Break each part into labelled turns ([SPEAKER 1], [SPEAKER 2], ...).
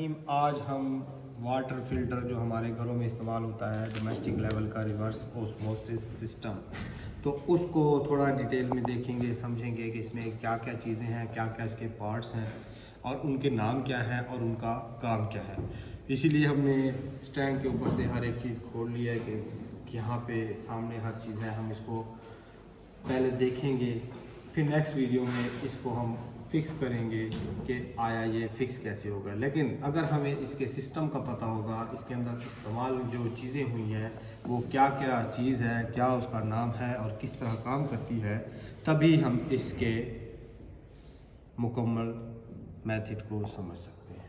[SPEAKER 1] आज हम water filter जो हमारे घरों में इस्तेमाल होता है डोमेस्टिक लेवल का रिवर्स ऑस्मोसिस सिस्टम, तो उसको थोड़ा डिटेल में देखेंगे, समझेंगे कि इसमें क्या क्या चीज़ें हैं, क्या क्या इसके पार्ट्स हैं और उनके नाम क्या हैं और उनका काम क्या है। इसीलिए हमने स्टैंड के ऊपर से हर एक चीज़ खोल लिया है कि यहाँ पे सामने हर चीज़ है। हम इसको पहले देखेंगे, फिर नेक्स्ट वीडियो में इसको हम फिक्स करेंगे कि आया ये फिक्स कैसे होगा। लेकिन अगर हमें इसके सिस्टम का पता होगा, इसके अंदर इस्तेमाल जो चीज़ें हुई हैं वो क्या क्या चीज़ है, क्या उसका नाम है और किस तरह काम करती है, तभी हम इसके मुकम्मल मेथड को समझ सकते हैं।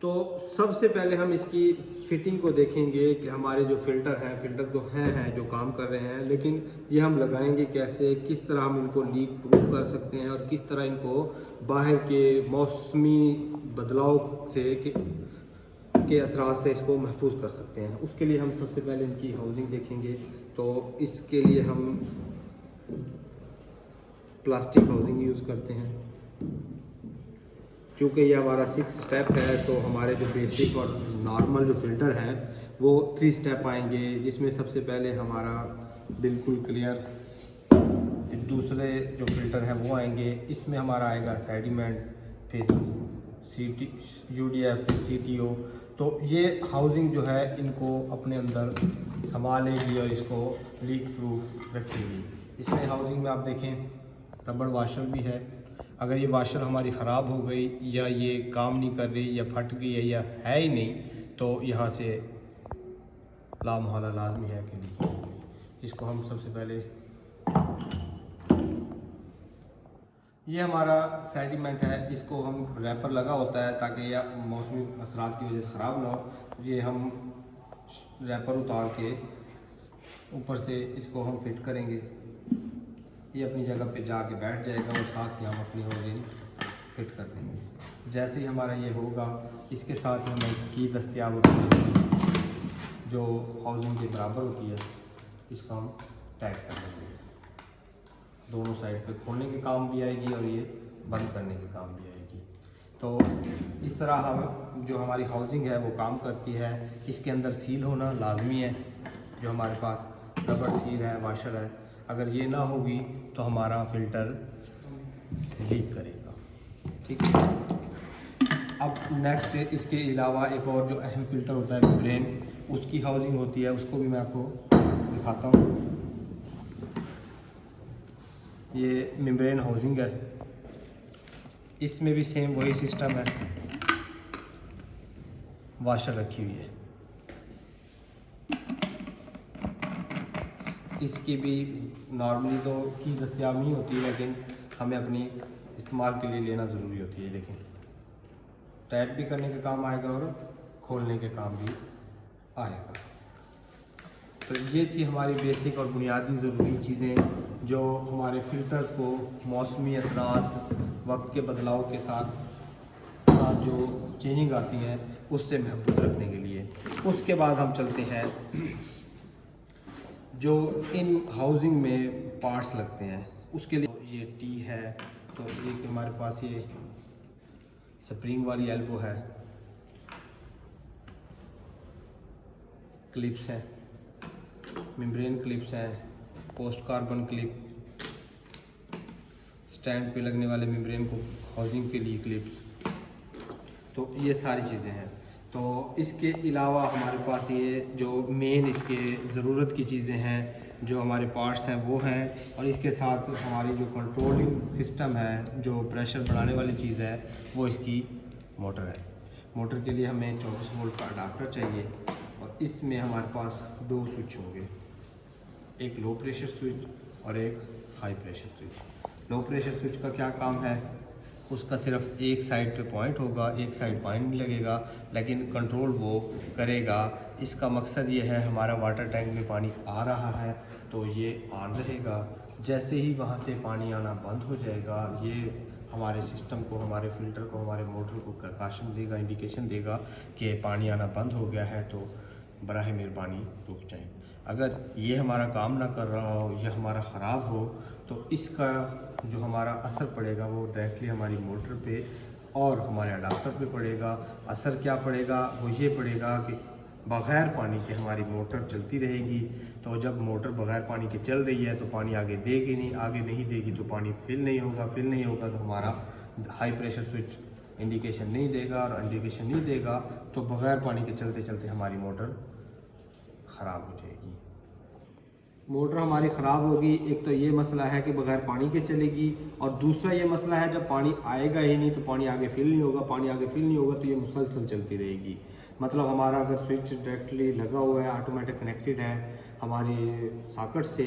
[SPEAKER 1] तो सबसे पहले हम इसकी फिटिंग को देखेंगे कि हमारे जो फ़िल्टर तो हैं जो काम कर रहे हैं, लेकिन ये हम लगाएंगे कैसे, किस तरह हम इनको लीक प्रूफ कर सकते हैं और किस तरह इनको बाहर के मौसमी बदलाव से के असरात से इसको महफूज कर सकते हैं। उसके लिए हम सबसे पहले इनकी हाउसिंग देखेंगे। तो इसके लिए हम प्लास्टिक हाउसिंग यूज़ करते हैं। चूँकि ये हमारा 6 स्टेप है, तो हमारे जो बेसिक और नॉर्मल जो फ़िल्टर हैं वो 3 स्टेप आएंगे, जिसमें सबसे पहले हमारा बिल्कुल क्लियर, फिर दूसरे जो फ़िल्टर हैं वो आएंगे। इसमें हमारा आएगा सेडिमेंट, फिर UDF, फिर CTO। तो ये हाउसिंग जो है इनको अपने अंदर संभालेगी और इसको लीक प्रूफ रखेगी। इसमें हाउसिंग में आप देखें रबड़ वाशर भी है। अगर ये वाशर हमारी ख़राब हो गई या ये काम नहीं कर रही या फट गई है या है ही नहीं, तो यहाँ से लामहला लाजमी है कि लीक होगी। इसको हम सबसे पहले, ये हमारा सेडिमेंट है, इसको हम रैपर लगा होता है ताकि यह मौसमी असरात की वजह से ख़राब ना हो। ये हम रैपर उतार के ऊपर से इसको हम फिट करेंगे, ये अपनी जगह पे जाके बैठ जाएगा और साथ ही हम अपनी हाउसिंग फिट कर देंगे। जैसे ही हमारा ये होगा, इसके साथ ही हमें की दस्तियाब होती है जो हाउसिंग के बराबर होती है, इसको हम टाइट कर देंगे। दोनों साइड पे खोलने के काम भी आएगी और ये बंद करने के काम भी आएगी। तो इस तरह हम जो हमारी हाउसिंग है वो काम करती है। इसके अंदर सील होना लाजमी है, जो हमारे पास रबड़ सील है, वाशर है। अगर ये ना होगी तो हमारा फ़िल्टर लीक करेगा। ठीक है। अब नेक्स्ट इसके अलावा एक और जो अहम फ़िल्टर होता है मेम्ब्रेन, उसकी हाउसिंग होती है, उसको भी मैं आपको दिखाता हूँ। ये मेम्ब्रेन हाउसिंग है, इसमें भी सेम वही सिस्टम है, वाशर रखी हुई है। इसकी भी नॉर्मली तो की दस्तियाब नहीं होती है, लेकिन हमें अपनी इस्तेमाल के लिए लेना ज़रूरी होती है। लेकिन टाइट भी करने के काम आएगा और खोलने के काम भी आएगा। तो ये थी हमारी बेसिक और बुनियादी ज़रूरी चीज़ें जो हमारे फ़िल्टर्स को मौसमी असरात, वक्त के बदलाव के साथ साथ जो चेंजिंग आती हैं उससे महफूज रखने के लिए। उसके बाद हम चलते हैं जो इन हाउसिंग में पार्ट्स लगते हैं उसके लिए। ये टी है, तो एक हमारे पास ये स्प्रिंग वाली एल्बो है, क्लिप्स हैं, मेम्ब्रेन क्लिप्स हैं, पोस्ट कार्बन क्लिप, स्टैंड पे लगने वाले मेम्ब्रेन को हाउसिंग के लिए क्लिप्स। तो ये सारी चीज़ें हैं। तो इसके अलावा हमारे पास ये जो मेन इसके ज़रूरत की चीज़ें हैं, जो हमारे पार्ट्स हैं वो हैं, और इसके साथ हमारी जो कंट्रोलिंग सिस्टम है, जो प्रेशर बढ़ाने वाली चीज़ है, वो इसकी मोटर है। मोटर के लिए हमें 24 वोल्ट का अडाप्टर चाहिए और इसमें हमारे पास 2 स्विच होंगे, एक लो प्रेशर स्विच और एक high pressure switch. Low pressure switch का क्या काम है, उसका सिर्फ एक साइड पे पॉइंट होगा, एक साइड पॉइंट नहीं लगेगा, लेकिन कंट्रोल वो करेगा। इसका मकसद ये है, हमारा वाटर टैंक में पानी आ रहा है तो ये ऑन रहेगा, जैसे ही वहाँ से पानी आना बंद हो जाएगा, ये हमारे सिस्टम को, हमारे फ़िल्टर को, हमारे मोटर को प्रकाशन देगा, इंडिकेशन देगा कि पानी आना बंद हो गया है, तो बराह मेहरबानी रुक जाएं। अगर ये हमारा काम ना कर रहा हो या हमारा ख़राब हो तो इसका जो हमारा असर पड़ेगा वो डायरेक्टली हमारी मोटर पे और हमारे अडाप्टर पे पड़ेगा। असर क्या पड़ेगा, वो ये पड़ेगा कि बग़ैर पानी के हमारी मोटर चलती रहेगी। तो जब मोटर बग़ैर पानी के चल रही है तो पानी आगे देगी नहीं, आगे नहीं देगी तो पानी फिल नहीं होगा तो हमारा हाई प्रेशर स्विच इंडिकेशन नहीं देगा, और इंडिकेशन नहीं देगा तो बग़ैर पानी के चलते चलते हमारी मोटर ख़राब हो जाएगी। मोटर हमारी ख़राब होगी, एक तो ये मसला है कि बग़ैर पानी के चलेगी, और दूसरा ये मसला है जब पानी आएगा ही नहीं तो पानी आगे फिल नहीं होगा, पानी आगे फिल नहीं होगा तो ये मुसलसल चलती रहेगी। मतलब हमारा अगर स्विच डायरेक्टली लगा हुआ है, ऑटोमेटिक कनेक्टेड है हमारी सॉकेट से,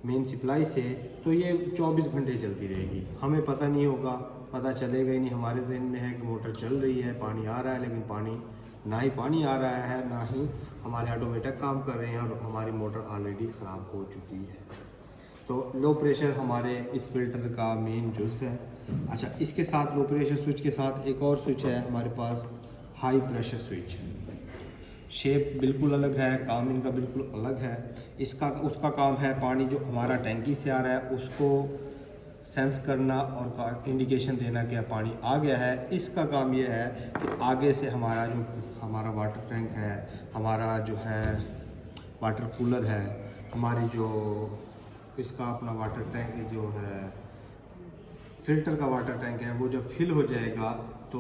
[SPEAKER 1] मेन सप्लाई से, तो ये 24 घंटे चलती रहेगी। हमें पता नहीं होगा, पता चलेगा ही नहीं। हमारे दिन में है कि मोटर चल रही है, पानी आ रहा है, लेकिन पानी ना ही पानी आ रहा है ना ही हमारे ऑटोमेटिक काम कर रहे हैं, और हमारी मोटर ऑलरेडी ख़राब हो चुकी है। तो लो प्रेशर हमारे इस फिल्टर का मेन जुज़ है। अच्छा, इसके साथ लो प्रेशर स्विच के साथ एक और स्विच है हमारे पास, हाई प्रेशर स्विच। शेप बिल्कुल अलग है, काम इनका बिल्कुल अलग है। इसका उसका काम है पानी जो हमारा टैंकी से आ रहा है उसको सेंस करना और इंडिकेशन देना कि पानी आ गया है। इसका काम ये है कि आगे से हमारा वाटर टैंक है, हमारा जो है वाटर कूलर है, हमारी जो इसका अपना वाटर टैंक जो है फ़िल्टर का वाटर टैंक है, वो जब फिल हो जाएगा तो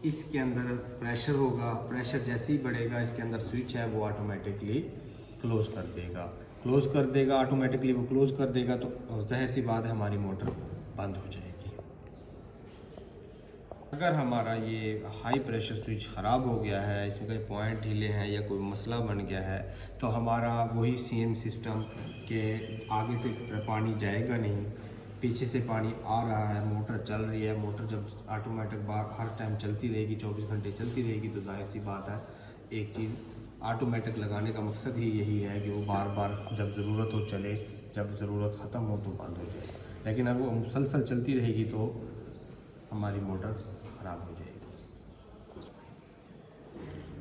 [SPEAKER 1] इसके अंदर प्रेशर होगा। प्रेशर जैसे ही बढ़ेगा इसके अंदर स्विच है वो ऑटोमेटिकली क्लोज़ कर देगा ऑटोमेटिकली वो क्लोज़ कर देगा। तो ज़ाहिर सी बात है हमारी मोटर बंद हो जाएगी। अगर हमारा ये हाई प्रेशर स्विच ख़राब हो गया है, इसमें कोई पॉइंट ढीले हैं या कोई मसला बन गया है, तो हमारा वही सेम सिस्टम के आगे से पानी जाएगा नहीं, पीछे से पानी आ रहा है, मोटर चल रही है। मोटर जब ऑटोमेटिक बार हर टाइम चलती रहेगी, 24 घंटे चलती रहेगी, तो जाहिर सी बात है एक चीज़ ऑटोमेटिक लगाने का मकसद ही यही है कि वो बार बार जब ज़रूरत हो चले, जब ज़रूरत ख़त्म हो तो बंद हो जाए। लेकिन अगर वो मुसलसल चलती रहेगी तो हमारी मोटर ख़राब हो जाएगी।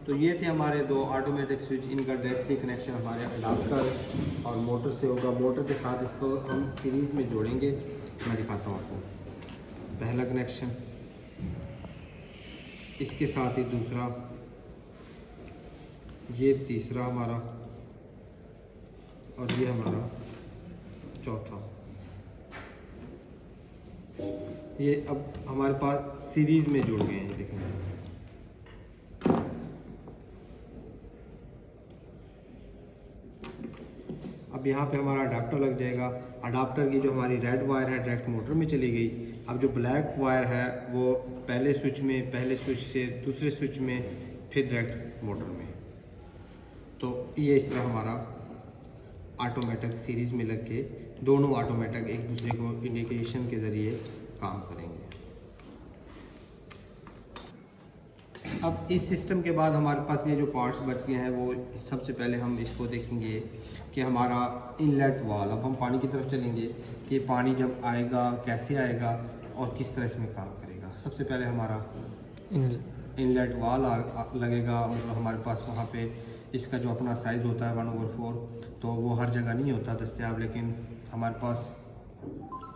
[SPEAKER 1] तो ये थे हमारे दो ऑटोमेटिक स्विच। इनका डायरेक्टली कनेक्शन हमारे अडाप्टर और मोटर से होगा। मोटर के साथ इसको हम सीरीज़ में जोड़ेंगे, मैं दिखाता हूँ आपको। पहला कनेक्शन, इसके साथ ही दूसरा, ये तीसरा हमारा, और ये हमारा चौथा। ये अब हमारे पास सीरीज़ में जुड़ गए हैं, देखें। अब यहाँ पे हमारा अडाप्टर लग जाएगा। अडाप्टर की जो हमारी रेड वायर है डायरेक्ट मोटर में चली गई। अब जो ब्लैक वायर है वो पहले स्विच से दूसरे स्विच में, फिर डायरेक्ट मोटर में। तो ये इस तरह हमारा ऑटोमेटिक सीरीज़ में लग के दोनों ऑटोमेटिक एक दूसरे को इंडिकेशन के ज़रिए काम करेंगे। अब इस सिस्टम के बाद हमारे पास ये जो पार्ट्स बच गए हैं, वो सबसे पहले हम इसको देखेंगे कि हमारा इनलेट वाल। अब हम पानी की तरफ चलेंगे कि पानी जब आएगा कैसे आएगा और किस तरह इसमें काम करेगा। सबसे पहले हमारा इनलेट वाल लगेगा। मतलब हमारे पास वहाँ पे इसका जो अपना साइज़ होता है 1/4, तो वो हर जगह नहीं होता दस्तियाब, लेकिन हमारे पास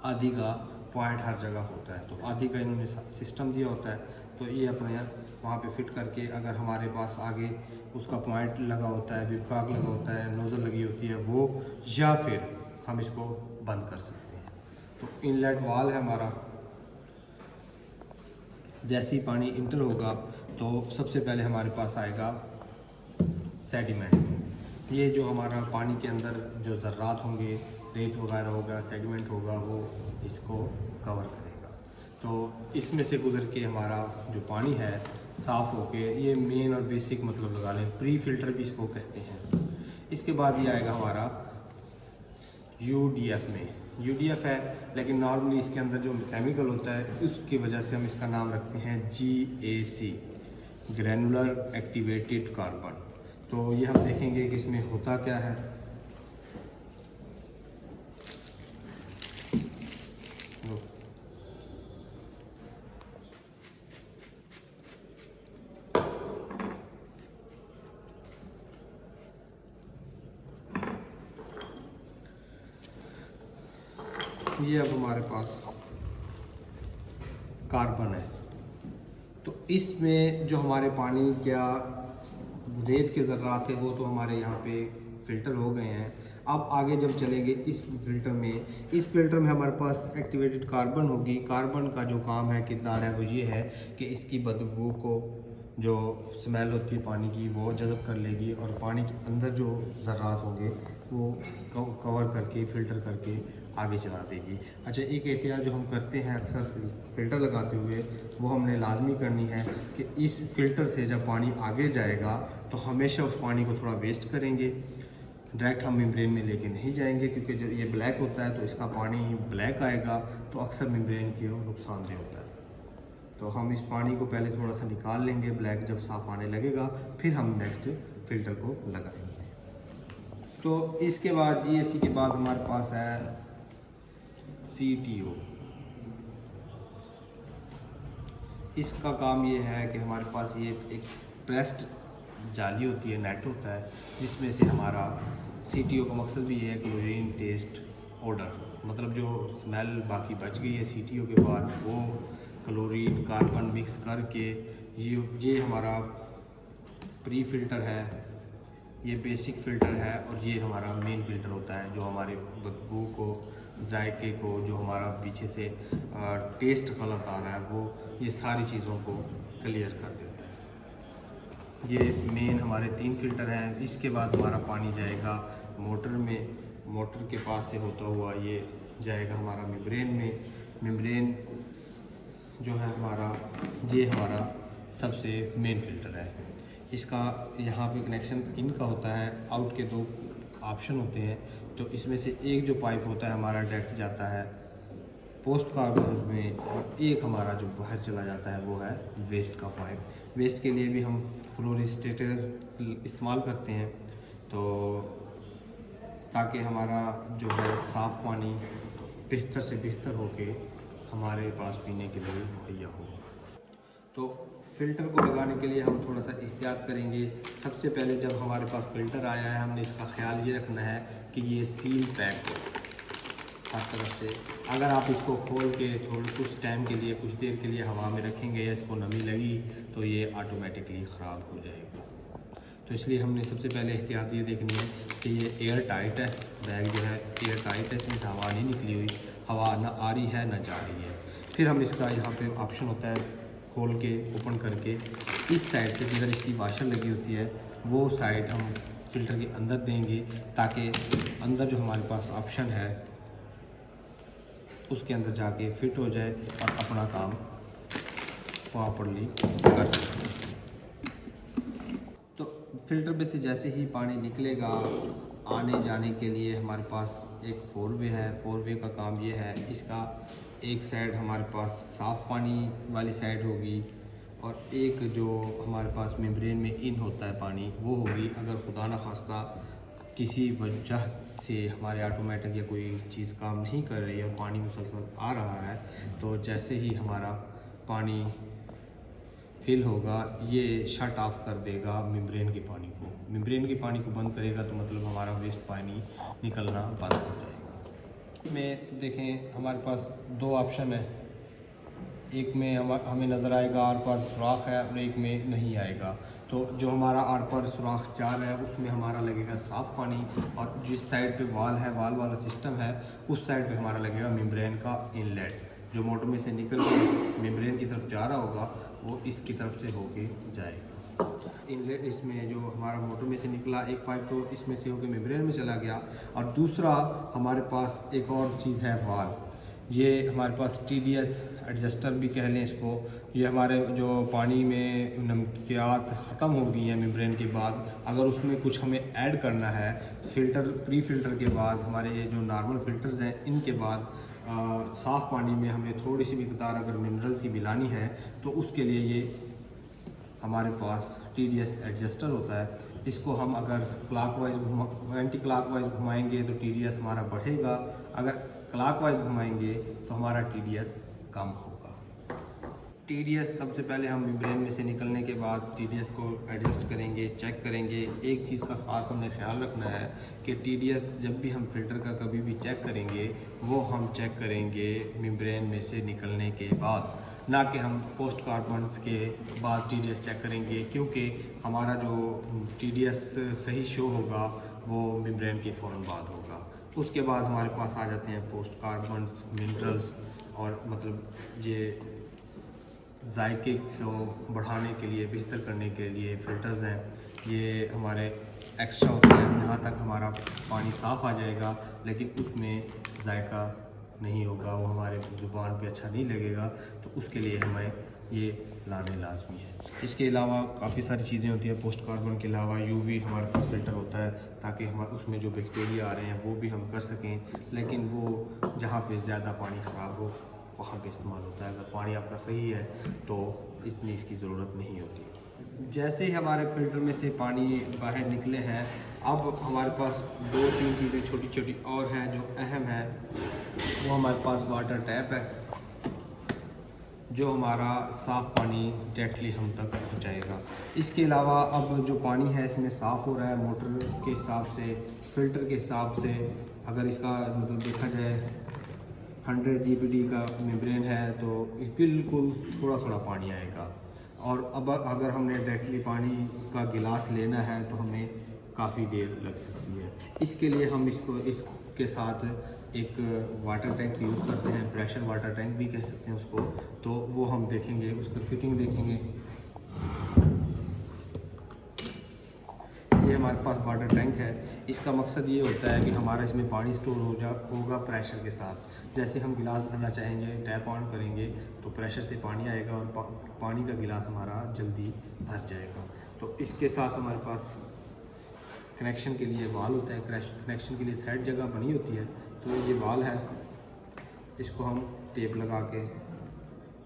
[SPEAKER 1] आधी का पॉइंट हर जगह होता है। तो आधी का इन्होंने सिस्टम दिया होता है, तो ये अपने वहाँ पे फिट करके, अगर हमारे पास आगे उसका पॉइंट लगा होता है, विभाग लगा होता है, नोज़ल लगी होती है वो, या फिर हम इसको बंद कर सकते हैं। तो इनलेट वाल है हमारा। जैसे ही पानी इंटर होगा तो सबसे पहले हमारे पास आएगा सेडिमेंट। ये जो हमारा पानी के अंदर जो ज़र्रात होंगे, रेत वगैरह होगा, सेडिमेंट होगा, वो इसको कवर करेगा। तो इसमें से गुजर के हमारा जो पानी है साफ़ होके, ये मेन और बेसिक मतलब लगा लें, प्री फिल्टर भी इसको कहते हैं। इसके बाद ये आएगा हमारा यूडीएफ में। यूडीएफ है, लेकिन नॉर्मली इसके अंदर जो केमिकल होता है उसकी वजह से हम इसका नाम रखते हैं GAC, ग्रैनुलर एक्टिवेटेड कार्बन। तो ये हम देखेंगे कि इसमें होता क्या है। ये अब हमारे पास कार्बन है। तो इसमें जो हमारे पानी क्या रेत के ज़र्रात थे वो तो हमारे यहाँ पे फ़िल्टर हो गए हैं। अब आगे जब चलेंगे इस फ़िल्टर में हमारे पास एक्टिवेटेड कार्बन होगी। कार्बन का जो काम है किरदार है वो ये है कि इसकी बदबू को, जो स्मेल होती है पानी की, वो जज़ब कर लेगी और पानी के अंदर जो ज़र्रात होंगे वो कवर करके फ़िल्टर करके आगे चला देगी। अच्छा, एक एहतियात जो हम करते हैं अक्सर फ़िल्टर लगाते हुए, वो हमने लाजमी करनी है कि इस फ़िल्टर से जब पानी आगे जाएगा तो हमेशा उस पानी को थोड़ा वेस्ट करेंगे। डायरेक्ट हम मेम्ब्रेन में लेके नहीं जाएंगे, क्योंकि जब ये ब्लैक होता है तो इसका पानी ब्लैक आएगा तो अक्सर मेम्ब्रेन के नुकसानदेह होता है। तो हम इस पानी को पहले थोड़ा सा निकाल लेंगे, ब्लैक जब साफ़ आने लगेगा फिर हम नेक्स्ट फ़िल्टर को लगाएंगे। तो इसके बाद GAC के बाद हमारे पास है CTO। इसका काम ये है कि हमारे पास ये एक प्रेस्ड जाली होती है, नेट होता है, जिसमें से हमारा CTO का मकसद भी ये है, क्लोरीन टेस्ट ऑर्डर, मतलब जो स्मेल बाकी बच गई है CTO के बाद वो क्लोरीन कार्बन मिक्स करके ये हमारा प्री फ़िल्टर है, ये बेसिक फ़िल्टर है और ये हमारा मेन फ़िल्टर होता है जो हमारे बदबू को, जायके को, जो हमारा पीछे से टेस्ट गलत आ रहा है वो, ये सारी चीज़ों को क्लियर कर देता है। ये मेन हमारे 3 फ़िल्टर हैं। इसके बाद हमारा पानी जाएगा मोटर में, मोटर के पास से होता हुआ ये जाएगा हमारा मेम्ब्रेन में। मेम्ब्रेन जो है हमारा, ये हमारा सबसे मेन फ़िल्टर है। इसका यहाँ पे कनेक्शन इनका होता है, आउट के 2 ऑप्शन होते हैं। तो इसमें से एक जो पाइप होता है हमारा डायरेक्ट जाता है पोस्ट कार्बन में, और एक हमारा जो बाहर चला जाता है वो है वेस्ट का पाइप। वेस्ट के लिए भी हम फ्लोरिस्टेटर इस्तेमाल करते हैं, तो ताकि हमारा जो है साफ़ पानी बेहतर से बेहतर होके हमारे पास पीने के लिए मुहैया हो। तो फ़िल्टर को लगाने के लिए हम थोड़ा सा एहतियात करेंगे। सबसे पहले जब हमारे पास फ़िल्टर आया है, हमने इसका ख्याल ये रखना है कि ये सील पैक हो हर तरफ से। अगर आप इसको खोल के थोड़ा कुछ टाइम के लिए, कुछ देर के लिए हवा में रखेंगे या इसको नमी लगी तो ये ऑटोमेटिकली ख़राब हो जाएगा। तो इसलिए हमने सबसे पहले एहतियात ये देखनी है कि ये एयर टाइट है, बैग जो है एयर टाइट है, इसमें से हवा नहीं निकली हुई, हवा ना आ रही है ना जा रही है। फिर हम इसका यहाँ पे ऑप्शन होता है खोल के ओपन करके, इस साइड से जिधर इसकी वाशर लगी होती है वो साइड हम फ़िल्टर के अंदर देंगे, ताकि अंदर जो हमारे पास ऑप्शन है उसके अंदर जाके फिट हो जाए और अपना काम प्रॉपरली कर सकें। तो फ़िल्टर में से जैसे ही पानी निकलेगा, आने जाने के लिए हमारे पास एक 4 वे है। 4 वे का काम ये है, इसका एक साइड हमारे पास साफ़ पानी वाली साइड होगी और एक जो हमारे पास मेम्ब्रेन में इन होता है पानी वो होगी। अगर खुदा न खास्ता किसी वजह से हमारे ऑटोमेटिक या कोई चीज़ काम नहीं कर रही है और पानी मुसलसल आ रहा है, तो जैसे ही हमारा पानी फिल होगा ये शट ऑफ कर देगा मेम्ब्रेन के पानी को। मेम्ब्रेन के पानी को बंद करेगा तो मतलब हमारा वेस्ट पानी निकलना बंद हो जाएगा। में देखें हमारे पास 2 ऑप्शन है, एक में हमें नज़र आएगा आर पार सुराख है और एक में नहीं आएगा। तो जो हमारा आर पार सुराख 4 है उसमें हमारा लगेगा साफ़ पानी, और जिस साइड पे वाल है, वाल वाला सिस्टम है, उस साइड पे हमारा लगेगा मेम्ब्रेन का इनलेट, जो मोटर में से निकल के मेम्ब्रेन की तरफ जा रहा होगा वो इसकी तरफ से होके जाएगा। इनलेट इसमें जो हमारा मोटर में से निकला एक पाइप तो इसमें से होकर मेम्ब्रेन में चला गया, और दूसरा हमारे पास एक और चीज़ है वाल। ये हमारे पास TDS एडजस्टर भी कह लें इसको। ये हमारे जो पानी में नमकियात ख़त्म हो गई हैं मेम्ब्रेन के बाद, अगर उसमें कुछ हमें ऐड करना है प्री फ़िल्टर के बाद, हमारे ये जो नॉर्मल फ़िल्टर्स हैं इनके बाद साफ़ पानी में हमें थोड़ी सी मिकदार अगर मिनरल्स की मिलानी है तो उसके लिए ये हमारे पास TDS एडजस्टर होता है। इसको हम अगर एंटी क्लॉकवाइज घुमाएंगे तो TDS हमारा बढ़ेगा, अगर क्लॉकवाइज घुमाएंगे तो हमारा TDS कम होगा। टीडीएस सबसे पहले हम मेम्ब्रेन में से निकलने के बाद टीडीएस को एडजस्ट करेंगे, चेक करेंगे। एक चीज़ का ख़ास हमने ख्याल रखना है कि टीडीएस जब भी हम फ़िल्टर का कभी भी चेक करेंगे वो हम चेक करेंगे मेम्ब्रेन में से निकलने के बाद, ना कि हम पोस्ट कार्बन्स के बाद टीडीएस चेक करेंगे, क्योंकि हमारा जो टीडीएस सही शो होगा वो मेम्ब्रेन के फ़ौरन बाद होगा। उसके बाद हमारे पास आ जाते हैं पोस्ट कार्बन्स, मिनरल्स, और मतलब ये जायके को बढ़ाने के लिए, बेहतर करने के लिए फ़िल्टर्स हैं। ये हमारे एक्स्ट्रा होते हैं, यहाँ तक हमारा पानी साफ़ आ जाएगा लेकिन उसमें जायका नहीं होगा, वो हमारे ज़ुबान पे अच्छा नहीं लगेगा, तो उसके लिए हमें ये लाने लाजमी है। इसके अलावा काफ़ी सारी चीज़ें होती हैं। पोस्ट कार्बन के अलावा यूवी हमारे पास फ़िल्टर होता है ताकि हम उसमें जो बैक्टीरिया आ रहे हैं वो भी हम कर सकें, लेकिन वो जहाँ पे ज़्यादा पानी ख़राब हो वहाँ पे इस्तेमाल होता है। अगर पानी आपका सही है तो इतनी इसकी ज़रूरत नहीं होती। जैसे ही हमारे फ़िल्टर में से पानी बाहर निकले हैं, अब हमारे पास 2-3 चीज़ें छोटी छोटी और हैं जो अहम है। वो हमारे पास वाटर टैप है जो हमारा साफ़ पानी डायरेक्टली हम तक पहुँचाएगा। इसके अलावा अब जो पानी है इसमें साफ़ हो रहा है मोटर के हिसाब से, फ़िल्टर के हिसाब से। अगर इसका मतलब देखा जाए 100 GPD का मेम्ब्रेन है तो बिल्कुल थोड़ा थोड़ा पानी आएगा, और अब अगर हमने डायरेक्टली पानी का गिलास लेना है तो हमें काफ़ी देर लग सकती है। इसके लिए हम इसके साथ एक वाटर टैंक यूज़ करते हैं, प्रेशर वाटर टैंक भी कह सकते हैं उसको। तो वो हम देखेंगे, उसकी फिटिंग देखेंगे। ये हमारे पास वाटर टैंक है। इसका मकसद ये होता है कि हमारा इसमें पानी स्टोर होगा प्रेशर के साथ। जैसे हम गिलास भरना चाहेंगे, टैप ऑन करेंगे तो प्रेशर से पानी आएगा और पानी का गिलास हमारा जल्दी भर जाएगा। तो इसके साथ हमारे पास कनेक्शन के लिए वाल होता है, कनेक्शन के लिए थ्रेड जगह बनी होती है। तो ये वाल है, इसको हम टेप लगा के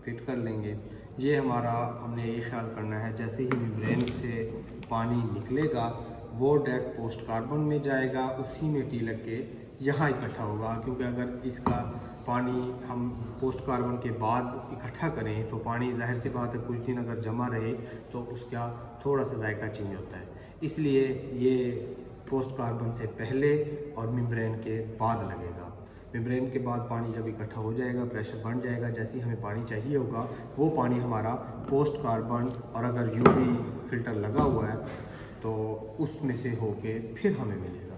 [SPEAKER 1] फिट कर लेंगे। ये हमारा हमने ये ख्याल करना है जैसे ही मेम्ब्रेन से पानी निकलेगा वो डायरेक्ट पोस्ट कार्बन में जाएगा, उसी में टी लग के यहाँ इकट्ठा होगा। क्योंकि अगर इसका पानी हम पोस्ट कार्बन के बाद इकट्ठा करें तो पानी ज़ाहिर सी बात है कुछ दिन अगर जमा रहे तो उसका थोड़ा सा जायका चेंज होता है। इसलिए ये पोस्ट कार्बन से पहले और मेम्ब्रेन के बाद लगेगा। मेम्ब्रेन के बाद पानी जब इकट्ठा हो जाएगा, प्रेशर बढ़ जाएगा, जैसे ही हमें पानी चाहिए होगा वो पानी हमारा पोस्ट कार्बन, और अगर यूवी फ़िल्टर लगा हुआ है तो उसमें से होके फिर हमें मिलेगा,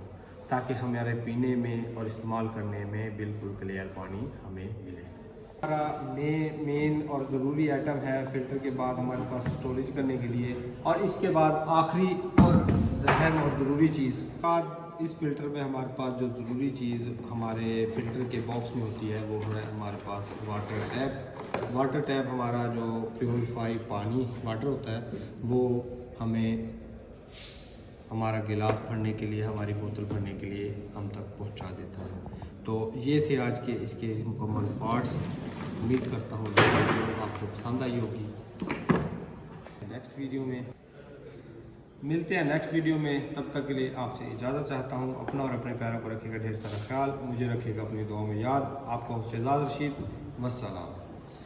[SPEAKER 1] ताकि हमारे पीने में और इस्तेमाल करने में बिल्कुल क्लियर पानी हमें मिले। हमारा मेन और ज़रूरी आइटम है फ़िल्टर के बाद हमारे पास स्टोरेज करने के लिए। और इसके बाद आखिरी और अहम और ज़रूरी चीज़, बाद इस फ़िल्टर में हमारे पास जो ज़रूरी चीज़ हमारे फ़िल्टर के बॉक्स में होती है वो है हमारे पास वाटर टैप। वाटर टैप हमारा जो प्योरीफाई पानी वाटर होता है वो हमें हमारा गिलास भरने के लिए, हमारी बोतल भरने के लिए हम तक पहुंचा देता है। तो ये थे आज के इसके मुकम्मल पार्ट्स। उम्मीद करता हूँ वीडियो आपको पसंद आई होगी। नेक्स्ट वीडियो में मिलते हैं, नेक्स्ट वीडियो में। तब तक के लिए आपसे इजाज़त चाहता हूँ। अपना और अपने प्यारों को रखिएगा ढेर सारा ख्याल, मुझे रखिएगा अपनी दुआओं में याद। आपका शहजाद रशीद, वस्सलाम।